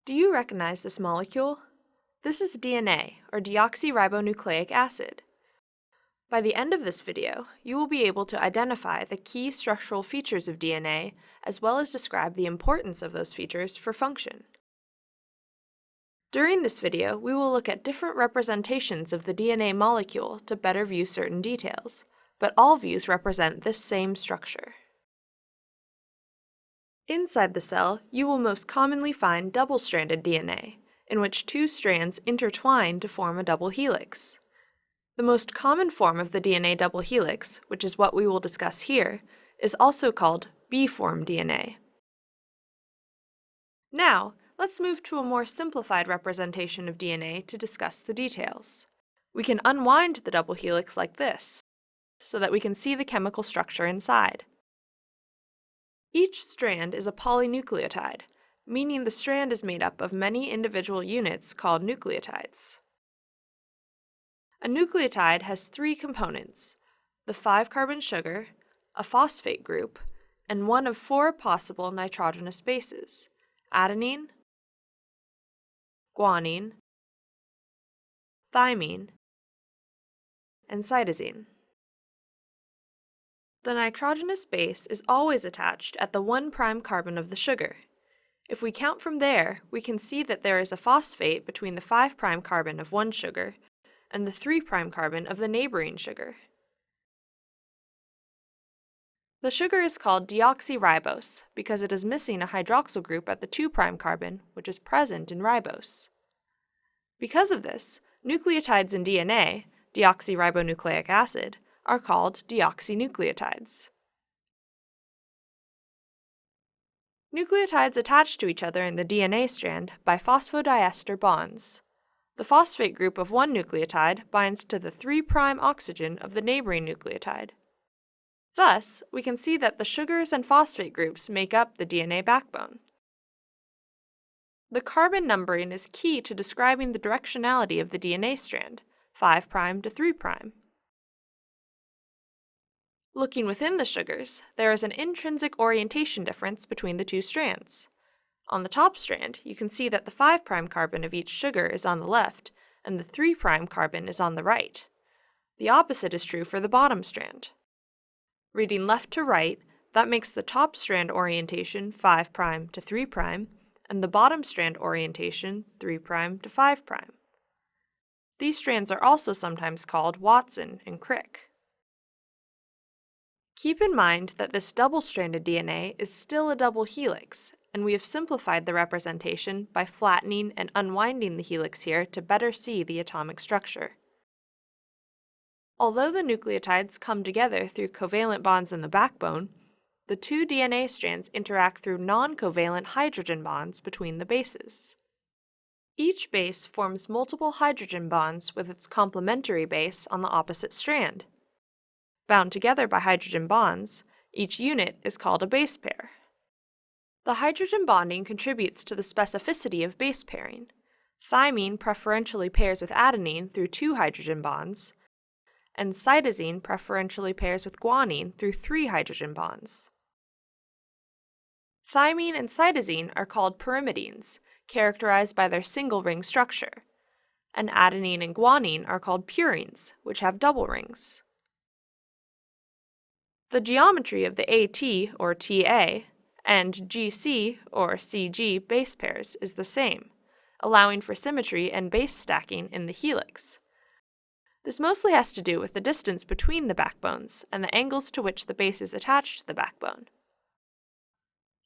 Do you recognize this molecule? This is DNA, or deoxyribonucleic acid. By the end of this video, you will be able to identify the key structural features of DNA, as well as describe the importance of those features for function. During this video, we will look at different representations of the DNA molecule to better view certain details, but all views represent this same structure. Inside the cell, you will most commonly find double-stranded DNA, in which two strands intertwine to form a double helix. The most common form of the DNA double helix, which is what we will discuss here, is also called B-form DNA. Now, let's move to a more simplified representation of DNA to discuss the details. We can unwind the double helix like this, so that we can see the chemical structure inside. Each strand is a polynucleotide, meaning the strand is made up of many individual units called nucleotides. A nucleotide has three components: the 5-carbon sugar, a phosphate group, and one of 4 possible nitrogenous bases: adenine, guanine, thymine, and cytosine. The nitrogenous base is always attached at the 1' carbon of the sugar. If we count from there, we can see that there is a phosphate between the 5' carbon of one sugar and the 3' carbon of the neighboring sugar. The sugar is called deoxyribose because it is missing a hydroxyl group at the 2' carbon, which is present in ribose. Because of this, nucleotides in DNA, deoxyribonucleic acid, are called deoxynucleotides. Nucleotides attach to each other in the DNA strand by phosphodiester bonds. The phosphate group of one nucleotide binds to the 3' oxygen of the neighboring nucleotide. Thus, we can see that the sugars and phosphate groups make up the DNA backbone. The carbon numbering is key to describing the directionality of the DNA strand, 5' to 3'. Looking within the sugars, there is an intrinsic orientation difference between the two strands. On the top strand, you can see that the 5' carbon of each sugar is on the left, and the 3' carbon is on the right. The opposite is true for the bottom strand. Reading left to right, that makes the top strand orientation 5' to 3', and the bottom strand orientation 3' to 5'. These strands are also sometimes called Watson and Crick. Keep in mind that this double-stranded DNA is still a double helix, and we have simplified the representation by flattening and unwinding the helix here to better see the atomic structure. Although the nucleotides come together through covalent bonds in the backbone, the two DNA strands interact through non-covalent hydrogen bonds between the bases. Each base forms multiple hydrogen bonds with its complementary base on the opposite strand. Bound together by hydrogen bonds, each unit is called a base pair. The hydrogen bonding contributes to the specificity of base pairing. Thymine preferentially pairs with adenine through 2 hydrogen bonds, and cytosine preferentially pairs with guanine through 3 hydrogen bonds. Thymine and cytosine are called pyrimidines, characterized by their single ring structure, and adenine and guanine are called purines, which have double rings. The geometry of the AT, or TA, and GC, or CG, base pairs is the same, allowing for symmetry and base stacking in the helix. This mostly has to do with the distance between the backbones and the angles to which the base is attached to the backbone.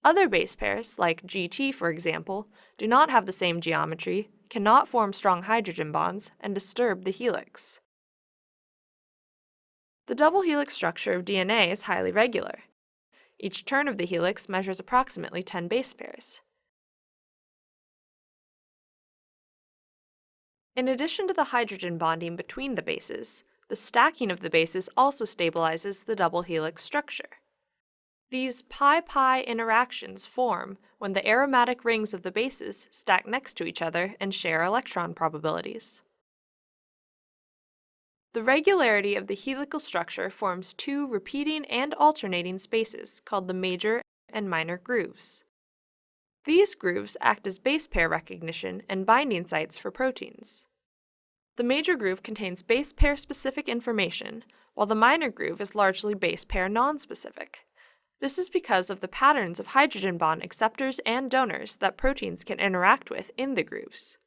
Other base pairs, like GT for example, do not have the same geometry, cannot form strong hydrogen bonds, and disturb the helix. The double helix structure of DNA is highly regular. Each turn of the helix measures approximately 10 base pairs. In addition to the hydrogen bonding between the bases, the stacking of the bases also stabilizes the double helix structure. These pi-pi interactions form when the aromatic rings of the bases stack next to each other and share electron probabilities. The regularity of the helical structure forms 2 repeating and alternating spaces called the major and minor grooves. These grooves act as base pair recognition and binding sites for proteins. The major groove contains base pair specific information, while the minor groove is largely base pair nonspecific. This is because of the patterns of hydrogen bond acceptors and donors that proteins can interact with in the grooves.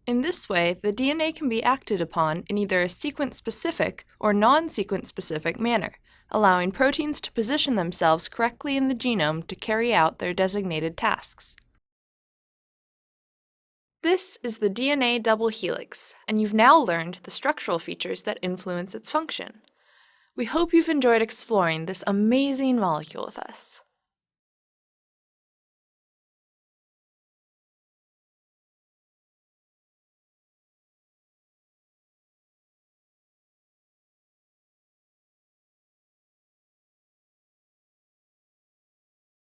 In this way, the DNA can be acted upon in either a sequence-specific or non-sequence-specific manner, allowing proteins to position themselves correctly in the genome to carry out their designated tasks. This is the DNA double helix, and you've now learned the structural features that influence its function. We hope you've enjoyed exploring this amazing molecule with us.